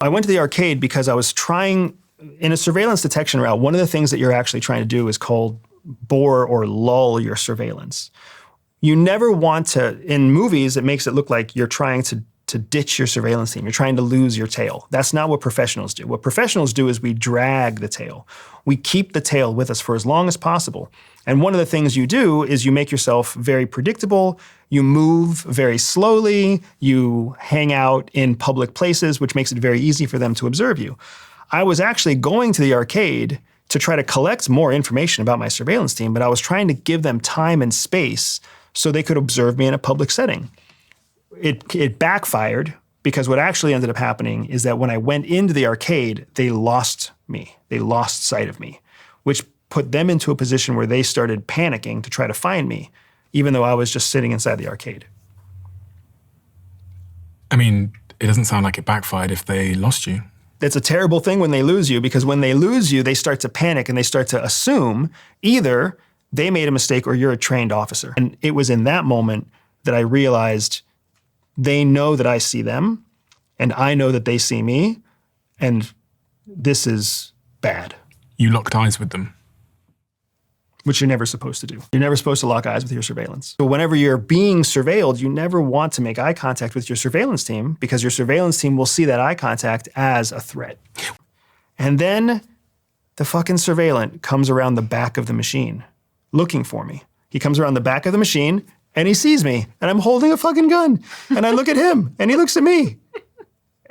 I went to the arcade because I was trying, in a surveillance detection route, one of the things that you're actually trying to do is called bore or lull your surveillance. You never want to, in movies, it makes it look like you're trying to ditch your surveillance team. You're trying to lose your tail. That's not what professionals do. What professionals do is we drag the tail. We keep the tail with us for as long as possible. And one of the things you do is you make yourself very predictable. You move very slowly. You hang out in public places, which makes it very easy for them to observe you. I was actually going to the arcade to try to collect more information about my surveillance team, but I was trying to give them time and space so they could observe me in a public setting. It backfired because what actually ended up happening is that when I went into the arcade, they lost me. They lost sight of me, which put them into a position where they started panicking to try to find me, even though I was just sitting inside the arcade. I mean, it doesn't sound like it backfired if they lost you. It's a terrible thing when they lose you, because when they lose you, they start to panic and they start to assume either they made a mistake or you're a trained officer. And it was in that moment that I realized they know that I see them and I know that they see me, and this is bad. You locked eyes with them. Which you're never supposed to do. You're never supposed to lock eyes with your surveillance. So whenever you're being surveilled, you never want to make eye contact with your surveillance team, because your surveillance team will see that eye contact as a threat. And then the fucking surveillant comes around the back of the machine looking for me. He comes around the back of the machine and he sees me and I'm holding a fucking gun, and I look at him and he looks at me.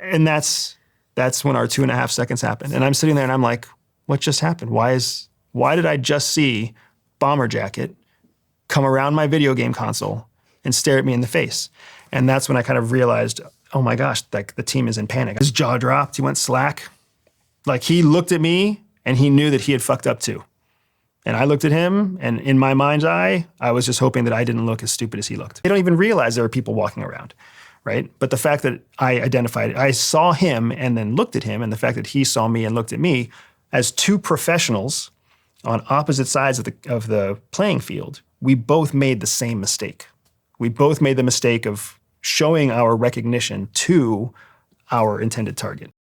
And that's when our 2.5 seconds happened. And I'm sitting there and I'm like, what just happened? Why did I just see Bomber Jacket come around my video game console and stare at me in the face? And that's when I kind of realized, oh my gosh, like the team is in panic. His jaw dropped, he went slack. Like he looked at me and he knew that he had fucked up too. And I looked at him, and in my mind's eye, I was just hoping that I didn't look as stupid as he looked. They don't even realize there were people walking around, right? But the fact that I saw him and then looked at him, and the fact that he saw me and looked at me as two professionals on opposite sides of the playing field, we both made the same mistake. We both made the mistake of showing our recognition to our intended target.